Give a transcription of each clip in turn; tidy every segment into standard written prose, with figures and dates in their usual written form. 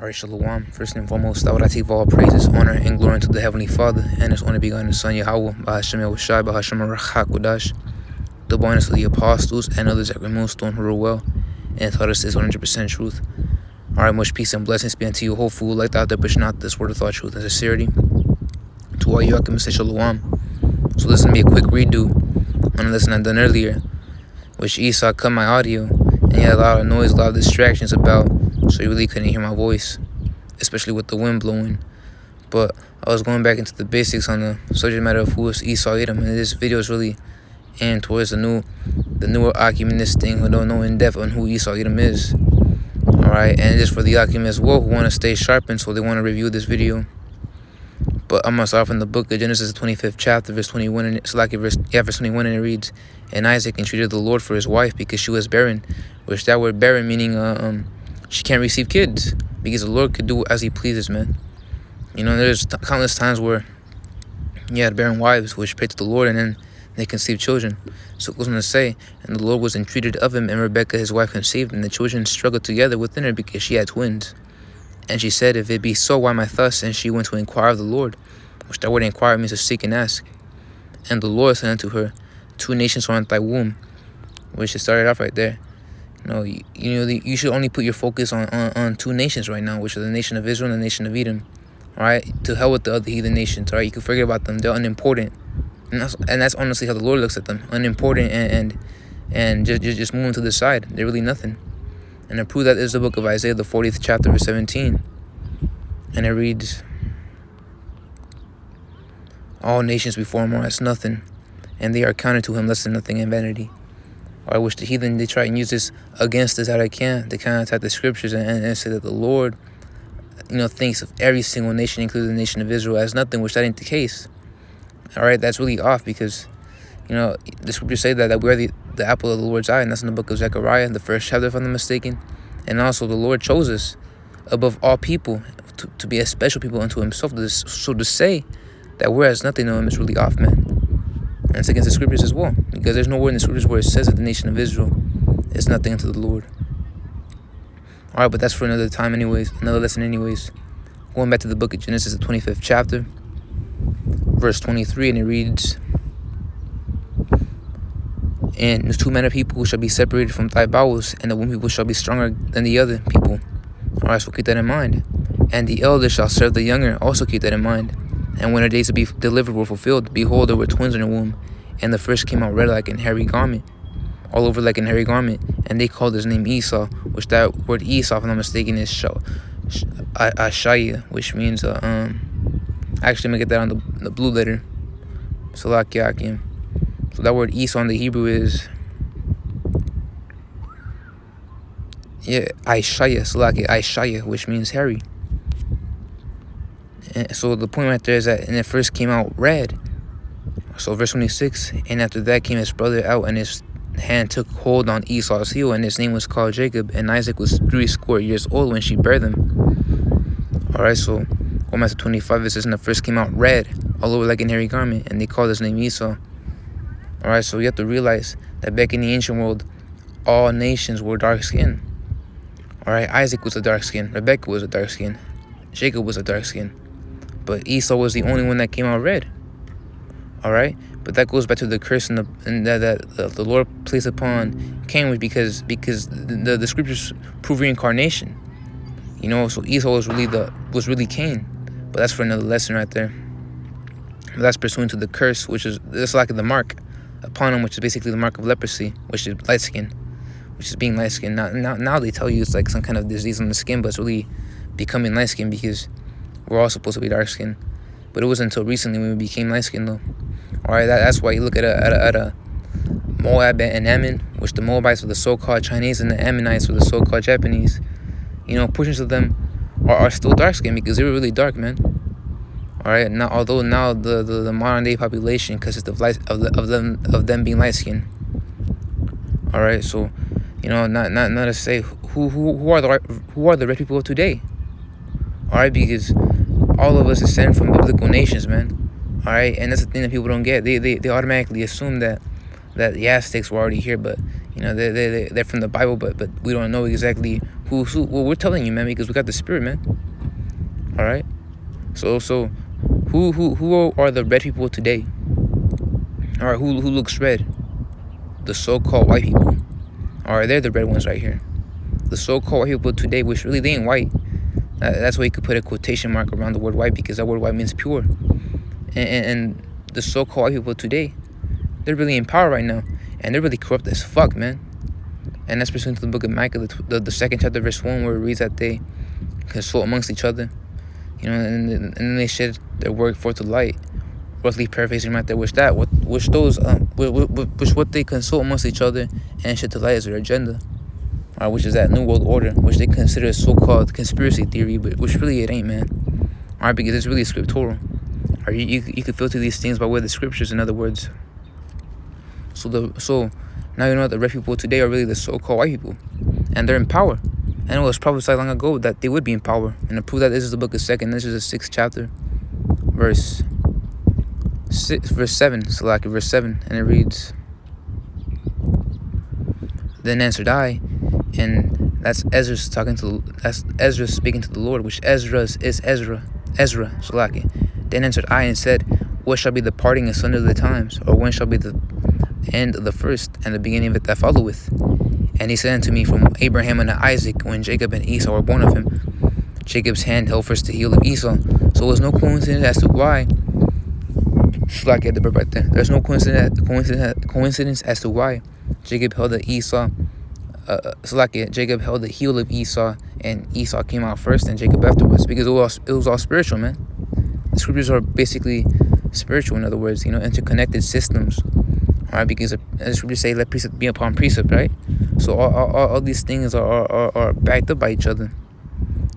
Alright, Shalom. First and foremost, I would like to give all praises, honor, and glory unto the Heavenly Father and His only begotten Son, Yahweh, by Hashem Yahushai, by Hashem Hakodash, the bonus of the apostles and others that removed stone who were well and taught us this 100% truth. Alright, much peace and blessings be unto you, whole food like out there, pushing out this word of thought, truth, and sincerity. To all you, I can say Shalom. So this is going to be a quick redo on a lesson I done earlier, which Esau cut my audio, and he had a lot of noise, a lot of distractions about, so you really couldn't hear my voice, especially with the wind blowing. But I was going back into the basics on the subject matter of who is Esau Edom, and this video is really aimed towards the newer occupantist thing who don't know in depth on who Esau Edom is. Alright, and just for the occupants as well who want to stay sharpened, so they want to review this video. But I'm going to start from the book of Genesis, the 25th chapter, verse 21, and it's like verse 21, and it reads, "And Isaac entreated the Lord for his wife because she was barren," which that word barren meaning she can't receive kids, because the Lord could do as he pleases, man. You know, there's countless times where he had barren wives which prayed to the Lord and then they conceived children. So it goes on to say, "And the Lord was entreated of him, and Rebekah his wife conceived, and the children struggled together within her because she had twins. And she said, If it be so, why am I thus? And she went to inquire of the Lord," which that word inquire means to seek and ask. "And the Lord said unto her, Two nations are in thy womb," which it started off right there. You should only put your focus on two nations right now, which are the nation of Israel and the nation of Edom. All right, to hell with the other heathen nations. All right, you can forget about them; they're unimportant, and that's honestly how the Lord looks at them: unimportant and just moving to the side. They're really nothing. And to prove that is the book of Isaiah, the 40th chapter, verse 17, and it reads, "All nations before him are as nothing, and they are counted to him less than nothing in vanity." Or I wish the heathen, they try and use this against us how they can. They kind of attack the scriptures and say that the Lord, thinks of every single nation, including the nation of Israel, as nothing, which that ain't the case. All right, that's really off because, the scriptures say that we're the apple of the Lord's eye, and that's in the book of Zechariah, the first chapter, if I'm not mistaken. And also the Lord chose us above all people to be a special people unto himself. So to say that we're as nothing to him is really off, man. And it's against the scriptures as well, because there's nowhere in the scriptures where it says that the nation of Israel is nothing unto the Lord. All right, but that's for another time anyways, another lesson anyways. Going back to the book of Genesis, the 25th chapter, verse 23, and it reads, "And the two manner of people shall be separated from thy bowels, and the one people shall be stronger than the other people." All right, so keep that in mind. "And the elder shall serve the younger," also keep that in mind. "And when her days to be delivered were fulfilled, behold, there were twins in her womb. And the first came out red like an hairy garment, all over like an hairy garment. And they called his name Esau," which that word Esau, if I'm not mistaken, is Ashaya, which means, actually, let me get that on the blue letter. Salakiakim. So that word Esau in the Hebrew is, Aishaya, which means hairy. And so the point right there is that, and it first came out red. So verse 26, "And after that came his brother out, and his hand took hold on Esau's heel, and his name was called Jacob. And Isaac was 60 years old when she bare them." All right, so going back to 25, it says, "And the first came out red, all over like an hairy garment, and they called his name Esau." All right, so you have to realize that back in the ancient world, all nations were dark skinned. All right, Isaac was a dark skin, Rebekah was a dark skin, Jacob was a dark skin, but Esau was the only one that came out red. All right, but that goes back to the curse that the Lord placed upon Cain, because the scriptures prove reincarnation. So Esau was really Cain, but that's for another lesson right there. But that's pursuant to the curse, which is this like the mark upon him, which is basically the mark of leprosy, which is light skin, which is being light skin. Now they tell you it's like some kind of disease on the skin, but it's really becoming light skin because we're all supposed to be dark skin. But it wasn't until recently when we became light skin, though. All right, that's why you look at a Moab and Ammon, which the Moabites were the so-called Chinese and the Ammonites were the so-called Japanese. Portions of them are still dark skinned because they were really dark, man. All right, although now the modern day population consists of them being light skinned. All right, so not to say who are the red people of today. All right, because all of us descend from biblical nations, man. All right, and that's the thing that people don't get. They automatically assume that the Aztecs were already here, but they're from the Bible, but we don't know exactly Well, we're telling you, man, because we got the spirit, man. All right. So who are the red people today? All right. Who looks red? The so-called white people. All right, they're the red ones right here. The so-called white people today, which really they ain't white. That's why you could put a quotation mark around the word white, because that word white means pure. And the so-called white people today, they're really in power right now, and they're really corrupt as fuck, man. And that's pursuant to the book of Micah, the second chapter, verse 1, where it reads that they consult amongst each other, you know, and then they shed their work forth to light. Roughly paraphrasing right there, which what they consult amongst each other and shed to light as their agenda, which is that new world order, which they consider a so-called conspiracy theory, but which really it ain't, man. All right, because it's really scriptural. Or you could filter these things by way of the scriptures, in other words. So now you know that the red people today are really the so-called white people, and they're in power. And it was prophesied long ago that they would be in power. And to prove that, this is the book of 2nd. This is the 6th chapter, verse 7. So like verse 7, and it reads, "Then answered I," and that's Ezra speaking to the Lord, which Ezra is Ezra. So like, "Then answered I and said, what shall be the parting asunder of the times, or when shall be the end of the first, and the beginning of it that followeth? And he said unto me, from Abraham unto Isaac, when Jacob and Esau were born of him, Jacob's hand held first the heel of Esau." So it was no coincidence as to why. Like at the bird right there. There's no coincidence as to why Jacob held the Esau. Jacob held the heel of Esau, and Esau came out first, and Jacob afterwards, because it was all spiritual, man. The scriptures are basically spiritual, in other words, you know, interconnected systems. All right, because the scriptures say, "Let precept be upon precept," right? So all these things are backed up by each other.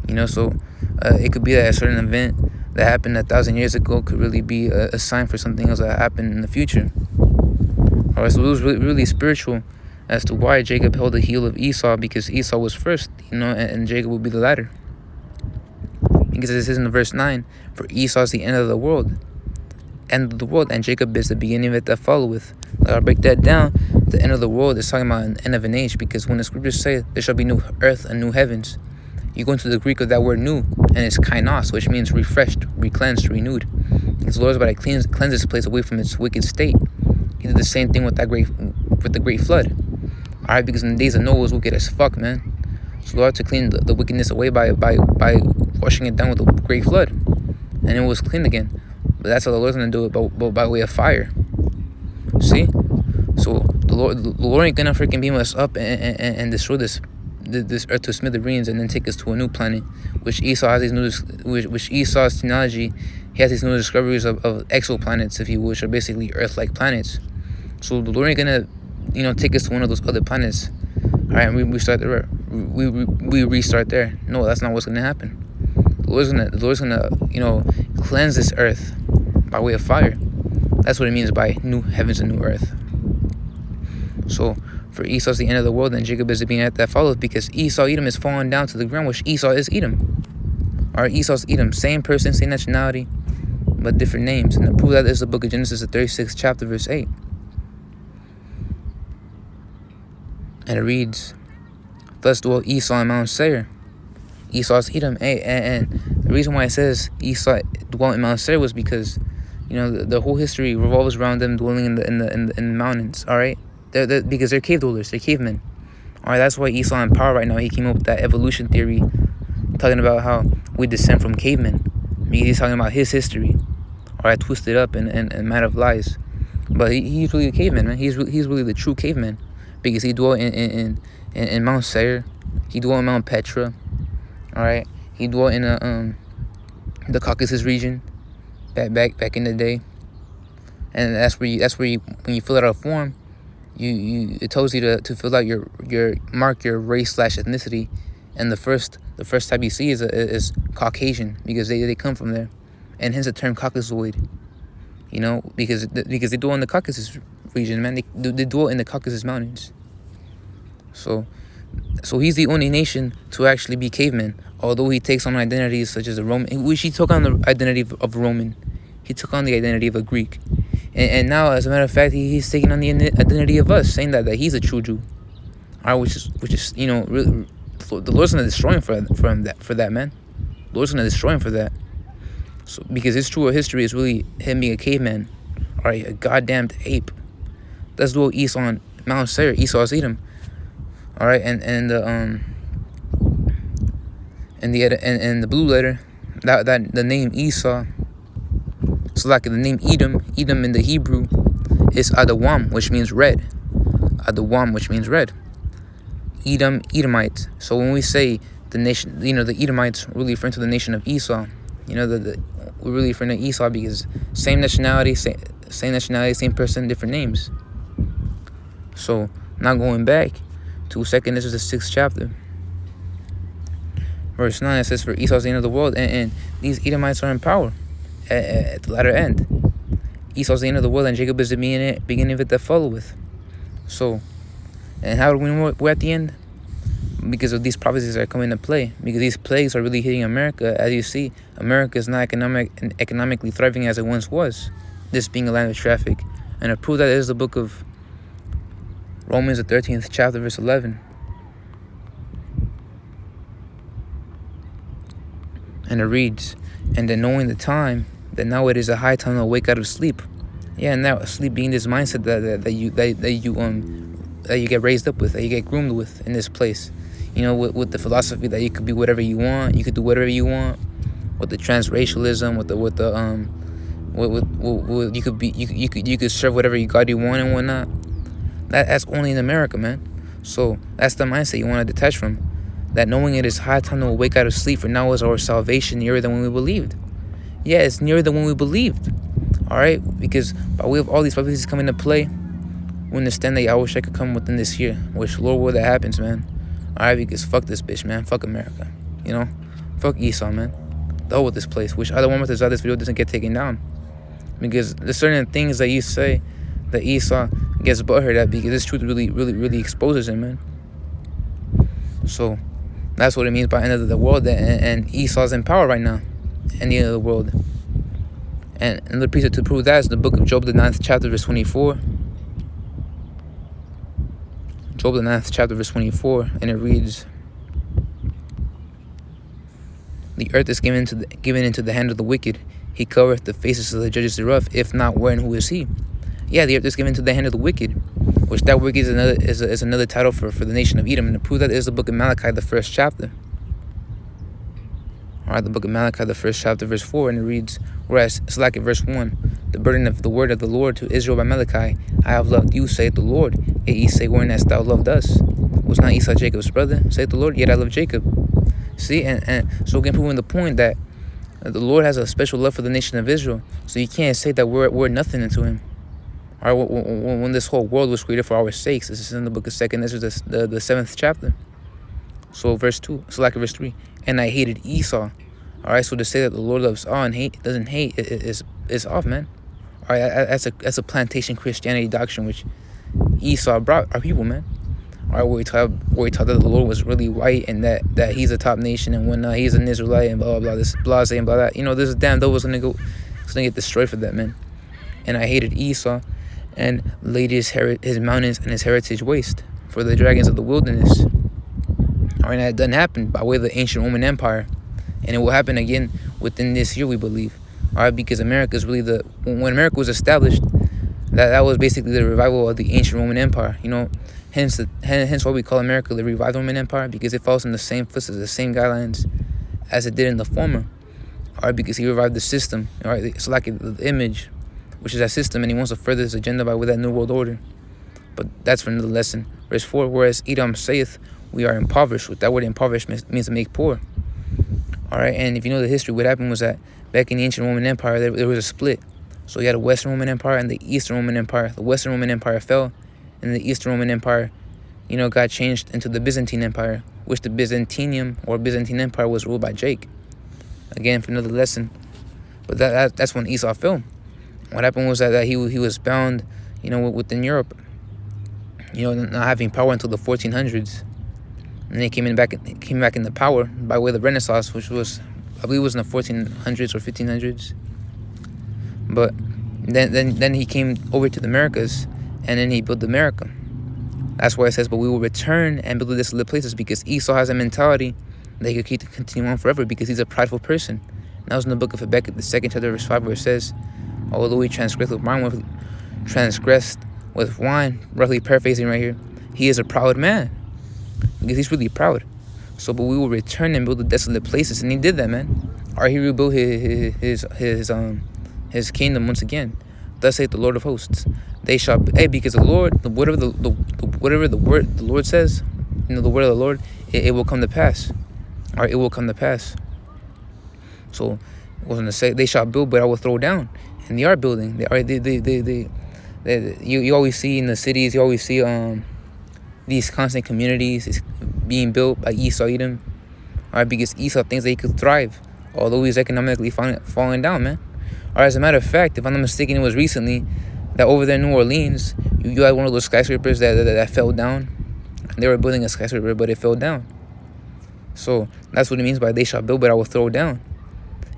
You know, so it could be that a certain event that happened 1,000 years ago could really be a sign for something else that happened in the future. All right, so it was really spiritual as to why Jacob held the heel of Esau, because Esau was first, you know, and Jacob would be the latter. Because it says in verse 9, "For Esau is the end of the world, and Jacob is the beginning of it that followeth." I'll break that down. The end of the world is talking about an end of an age, because when the scriptures say there shall be new earth and new heavens, you go into the Greek of that word new, and it's kainos, which means refreshed, recleansed, renewed. Because the Lord is about to cleanse this place away from its wicked state. He did the same thing with the great flood. All right, because in the days of Noah, it was wicked as fuck, man. So the Lord had to clean the wickedness away by washing it down with a great flood, and it was clean again. But that's how the Lord's gonna do it, by way of fire. See, so the Lord ain't gonna freaking beam us up and destroy this earth to smithereens and then take us to a new planet, which Esau has which Esau's technology, he has these new discoveries of exoplanets, if you will, which are basically Earth-like planets. So the Lord ain't gonna, you know, take us to one of those other planets. All right, and we start there. We restart there. No, that's not what's gonna happen. The Lord's gonna, you know, cleanse this earth by way of fire. That's what it means by new heavens and new earth. So for Esau's the end of the world, and Jacob is the beginning that followeth, because Edom is falling down to the ground, which Esau is Edom. Or Esau's Edom, same person, same nationality, but different names. And to prove that is the book of Genesis, the 36th chapter, verse 8. And it reads, "Thus dwelt Esau in Mount Seir." Esau's Edom. And the reason why it says Esau dwelt in Mount Seir was because, you know, the whole history revolves around them dwelling in the mountains. All right, because they're cave dwellers, they're cavemen. All right, that's why Esau in power right now. He came up with that evolution theory, talking about how we descend from cavemen. He's talking about his history, all right, twisted up and mad of lies. But he's really a caveman, man. He's really the true caveman, because he dwelt in Mount Seir. He dwelt in Mount Petra. All right, he dwelt in the Caucasus region back in the day, and that's where you when you fill out a form, it tells you to fill out your mark your race / ethnicity, and the first type you see is Caucasian, because they come from there, and hence the term Caucasoid. You know, because they dwell in the Caucasus region, man. They dwell in the Caucasus Mountains. So he's the only nation to actually be caveman, although he takes on identities such as a Roman, which he took on the identity of Roman. He took on the identity of a Greek. And now, as a matter of fact, he's taking on the identity of us, saying that he's a true Jew. All right, which is you know, The Lord's gonna destroy him for that, man. The Lord's gonna destroy him for that. So because his true history is really him being a caveman, all right, a goddamned ape. That's the little Esau on Mount Seir. Esau's Edom, all right, and the blue letter, that the name Esau. So like the name Edom in the Hebrew is Adawam, which means red. Adawam, which means red. Edom, Edomites. So when we say the nation, the Edomites, we're really referring to the nation of Esau. We're really referring to Esau because same nationality, same person, different names. So now going back to 2 this is the 6th chapter. Verse 9, it says, for Esau's the end of the world, and these Edomites are in power at the latter end. Esau's the end of the world, and Jacob is the beginning of it that followeth. So, and how do we know we're at the end? Because of these prophecies that are coming into play. Because these plagues are really hitting America. As you see, America is not economically thriving as it once was. This being a land of traffic. And to prove that is the book of Romans, the 13th chapter, verse 11. And it reads, and then knowing the time, that now it is a high time to wake out of sleep. Yeah, and now sleep being this mindset that you get raised up with, that you get groomed with in this place. With the philosophy that you could be whatever you want, you could do whatever you want, with the transracialism, you could serve whatever God you want and whatnot. That's only in America, man. So that's the mindset you want to detach from. That knowing it is high time to wake out of sleep, for now is our salvation nearer than when we believed. Yeah, it's nearer than when we believed. All right, because by way of all these prophecies coming into play, we understand that Yahweh could come within this year, which Lord will that happens, man. All right, because fuck this bitch, man. Fuck America, fuck Esau, man. The hell with this place. Which I don't want to this video doesn't get taken down, because there's certain things that you say that Esau gets butthurt at, because this truth really exposes him, man. So that's what it means by end of the world, and Esau's in power right now, and the end of the world. And another piece to prove that is the book of Job, the 9th chapter, verse 24. Job, the 9th chapter, verse 24, and it reads, the earth is given into the hand of the wicked. He covereth the faces of the judges thereof. If not, wherein who is he? Yeah, the earth is given into the hand of the wicked, which that wicked is another title for the nation of Edom. And to prove that is the book of Malachi, the 1st chapter. All right, the book of Malachi, the 1st chapter, verse 4, and it reads, whereas it's like in verse 1, the burden of the word of the Lord to Israel by Malachi, I have loved you, saith the Lord. Yet ye say, wherein hast thou loved us? Was not Esau Jacob's brother, saith the Lord? Yet I love Jacob. See, and so again, proving the point that the Lord has a special love for the nation of Israel. So you can't say that we're nothing into him. All right, when this whole world was created for our sakes, this is in the book of 2 this is the 7th chapter. So verse 2, so like verse 3, and I hated Esau. All right, so to say that the Lord loves all and doesn't hate is off, man. All right, that's a plantation Christianity doctrine which Esau brought our people, man. All right, where he taught that the Lord was really white and that he's a top nation and whatnot, he's an Israelite and blah blah blah, this blase and blah that. This damn devil was gonna get destroyed for that, man. And I hated Esau, and laid his mountains and his heritage waste for the dragons of the wilderness. All right, that doesn't happen by way of the ancient Roman Empire, and it will happen again within this year, we believe. All right, because America is really when America was established, that was basically the revival of the ancient Roman Empire. Hence why we call America the revived Roman Empire, because it follows in the same footsteps, the same guidelines as it did in the former. All right, because he revived the system. All right, it's like the image, which is that system, and he wants to further his agenda by with that new world order. But that's for another lesson. Verse 4, whereas Edom saith, we are impoverished. With that word impoverished means to make poor. All right, and if you know the history, what happened was that back in the ancient Roman Empire, there was a split. So you had a Western Roman Empire and the Eastern Roman Empire. The Western Roman Empire fell, and the Eastern Roman Empire, got changed into the Byzantine Empire, which the Byzantium or Byzantine Empire was ruled by Jake. Again, for another lesson. But that's when Esau fell. What happened was that he was bound, within Europe, not having power until the 1400s. And they came back into power by way of the Renaissance, which was, I believe, it was in the 1400s or 1500s. But then he came over to the Americas, and then he built America. That's why it says, but we will return and build the desolate places, because Esau has a mentality that he could continue on forever because he's a prideful person. And that was in the book of Habakkuk, the 2nd chapter, verse 5, where it says, although he transgressed with wine, roughly paraphrasing right here, he is a proud man, because he's really proud. So, but we will return and build the desolate places, and he did that, man. Or he rebuilt his kingdom once again. Thus saith the Lord of hosts, they shall because the Lord, whatever the word the Lord says, the word of the Lord, it will come to pass. Or it will come to pass. So I was gonna say, they shall build, but I will throw down. And they are building. You always see in the cities, you always see these constant communities being built by Esau, Edom. Alright, because Esau thinks that he could thrive, although he's economically falling down, man. Alright, as a matter of fact, if I'm not mistaken, it was recently that over there in New Orleans, you had one of those skyscrapers that fell down. They were building a skyscraper, but it fell down. So that's what it means by they shall build, but I will throw down.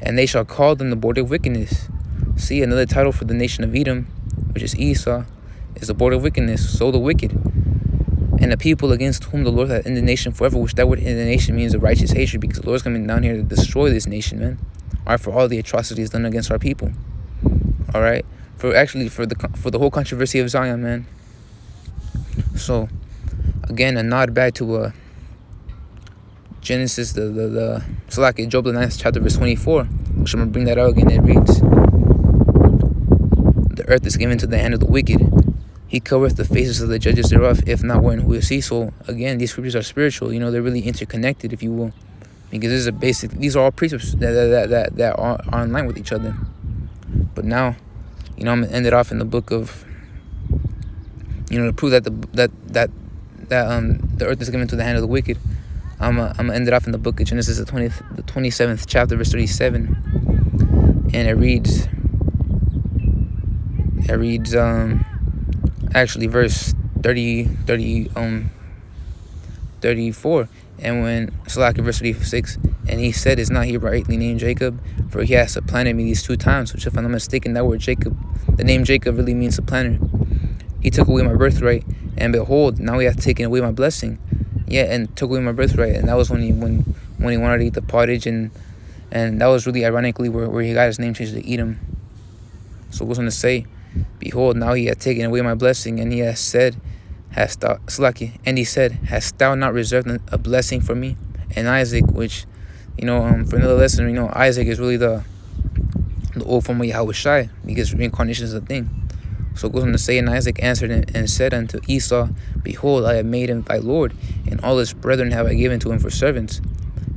And they shall call them the border of wickedness. See, another title for the nation of Edom, which is Esau, is the border of wickedness, so the wicked. And the people against whom the Lord hath indignation forever, which that word indignation means a righteous hatred, because the Lord's coming down here to destroy this nation, man. Alright, for all the atrocities done against our people. Alright, for the whole controversy of Zion, man. So, again, a nod back to Genesis, Job, the 9th chapter, verse 24, which I'm going to bring that out again. It reads, the earth is given to the hand of the wicked. He covereth the faces of the judges thereof, if not one who will see. So, again, these scriptures are spiritual. They're really interconnected, if you will. Because these are all precepts that are in line with each other. But now, I'm going to end it off in the book of, to prove that the earth is given to the hand of the wicked. I'm gonna end it off in the book of Genesis, the 27th chapter, verse 37, and it reads actually verse 34, and when verse 36, and he said, is not he rightly named Jacob, for he has supplanted me these 2 times, which, if I'm not mistaken, that word Jacob, the name Jacob, really means supplanter. He took away my birthright, and behold, now he hath taken away my blessing. Yeah, and took away my birthright, and that was when he wanted to eat the pottage, and that was really ironically where he got his name changed to Edom. So it was going to say, behold, now he hath taken away my blessing, and he has said, hast thou not reserved a blessing for me? And Isaac, which, for another lesson, Isaac is really the old form of Yahushua, because reincarnation is a thing. So it goes on to say, and Isaac answered and said unto Esau, behold, I have made him thy lord, and all his brethren have I given to him for servants.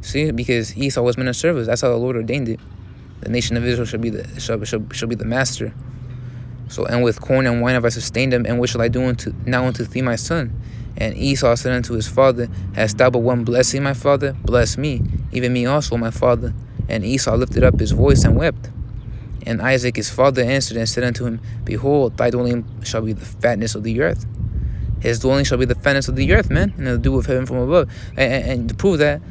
See, because Esau was meant to serve us. That's how the Lord ordained it. The nation of Israel shall be the master. So, and with corn and wine have I sustained them, and what shall I do unto thee, my son? And Esau said unto his father, hast thou but one blessing, my father? Bless me, even me also, my father. And Esau lifted up his voice and wept. And Isaac his father answered and said unto him, behold, thy dwelling shall be the fatness of the earth. His dwelling shall be the fatness of the earth, man, and the dew of heaven from above. And to prove that,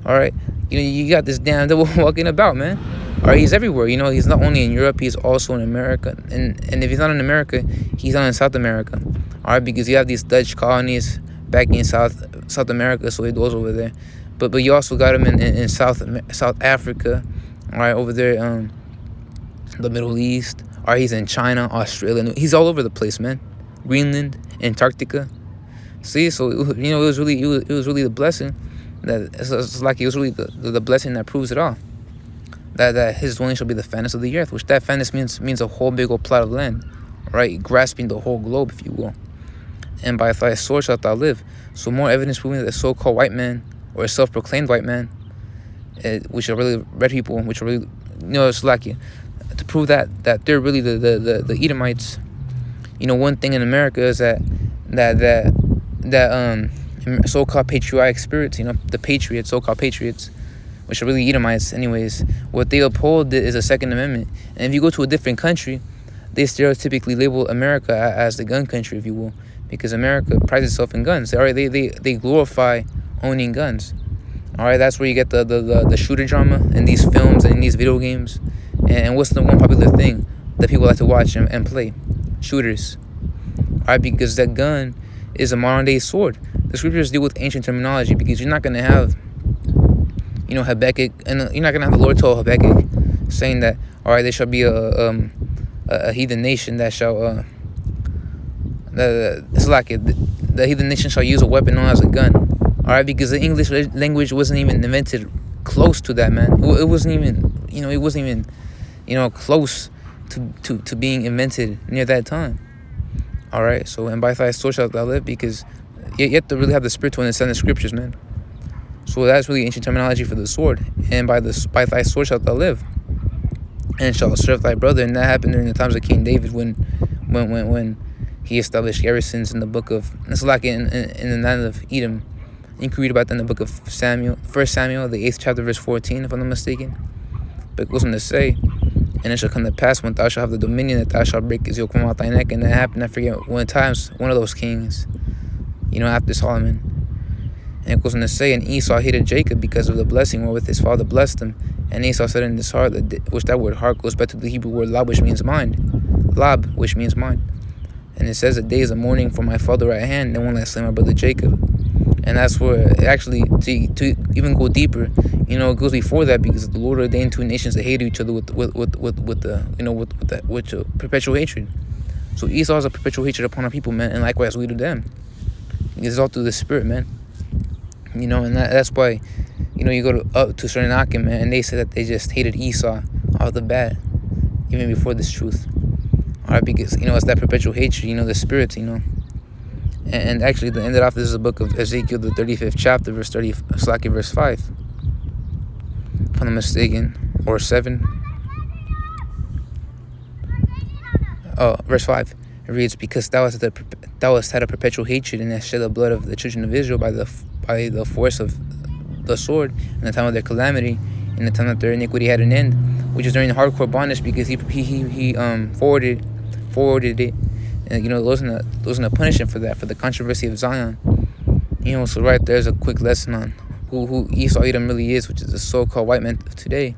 all right, you got this damn devil walking about, man. All right, he's everywhere. He's not only in Europe, he's also in America. And if he's not in America, he's not in South America. All right, because you have these Dutch colonies back in South America, so he goes over there. But you also got him in South Africa, all right, over there, the Middle East. Or he's in China, Australia. He's all over the place, man. Greenland, Antarctica. See, so it was really the blessing it was really the blessing that proves it all. That his dwelling shall be the fatness of the earth, which that fatness means a whole big old plot of land, right? Grasping the whole globe, if you will. And by thy sword shalt thou live. So more evidence proving that the so-called white man, or self-proclaimed white man, which are really red people, which are really to prove that they're really the Edomites. One thing in America is that so-called patriotic spirits, the patriots, so-called patriots, which are really Edomites anyways, what they uphold is a Second Amendment. And if you go to a different country, they stereotypically label America as the gun country, if you will, because America prides itself in guns. All right, they glorify owning guns. All right, that's where you get the shooter drama in these films and in these video games. And what's the one popular thing that people like to watch and play? Shooters. All right, because that gun is a modern day sword. The scriptures deal with ancient terminology because you're not going to have, Habakkuk, and you're not going to have the Lord tell Habakkuk saying that, all right, there shall be a heathen nation that shall, the heathen nation shall use a weapon known as a gun. All right, because the English language wasn't even invented close to that, man. It wasn't even, close to being invented near that time. All right, so and by thy sword shalt thou live, because you have to really have the spirit to understand the scriptures, man. So that's really ancient terminology for the sword. And by thy sword shalt thou live, and shalt serve thy brother. And that happened during the times of King David when he established garrisons in the book of, it's like in the land of Edom. You can read about that in the book of Samuel, 1 Samuel, the 8th chapter, verse 14, if I'm not mistaken. But it goes on to say, and it shall come to pass when thou shalt have the dominion that thou shalt break his yoke from out thy neck. And that happened, I forget one of those kings, after Solomon. And it goes on to say, and Esau hated Jacob because of the blessing wherewith his father blessed him. And Esau said in his heart, which that word heart goes back to the Hebrew word lab, which means mind. Lab, which means mind. And it says, a day is a mourning for my father at hand, and one that slay my brother Jacob. And that's where actually, to even go deeper, it goes before that, because the Lord ordained two nations to hate each other with perpetual hatred. So Esau has a perpetual hatred upon our people, man, and likewise we do them. It's all through the spirit, man. And that's why, you go up to certain Akim, man, and they say that they just hated Esau off the bat, even before this truth. All right, because it's that perpetual hatred, the spirits, And actually, the end of this is the book of Ezekiel, the 35th chapter, verse 5, if I'm not mistaken, or 7. Oh, verse 5. It reads, because thou hast had a perpetual hatred, and hast shed the blood of the children of Israel by the force of the sword in the time of their calamity, in the time that their iniquity had an end, which is during the hardcore bondage, because he forwarded it. And those in the punishment for that, for the controversy of Zion. So right there's a quick lesson on who Esau Edom really is, which is the so-called white man of today.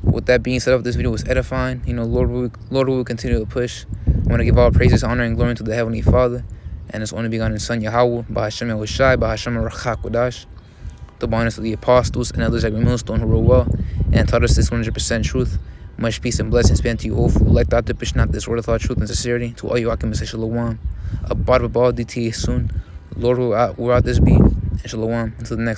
With that being said, this video was edifying. Lord will continue to push. I want to give all praises, honor, and glory to the Heavenly Father and His only begotten Son Yahweh, Bahashem Yahushai, Bahashem Rachakodash, the bonus of the apostles and others like Millstone who wrote well and taught us this 100% truth. Much peace and blessings be unto you all who like that to push not this word of thought, truth, and sincerity. To all you Akim say Shalom. Abad Babal DTA soon. Lord will out this be, and Shalom. Until the next one.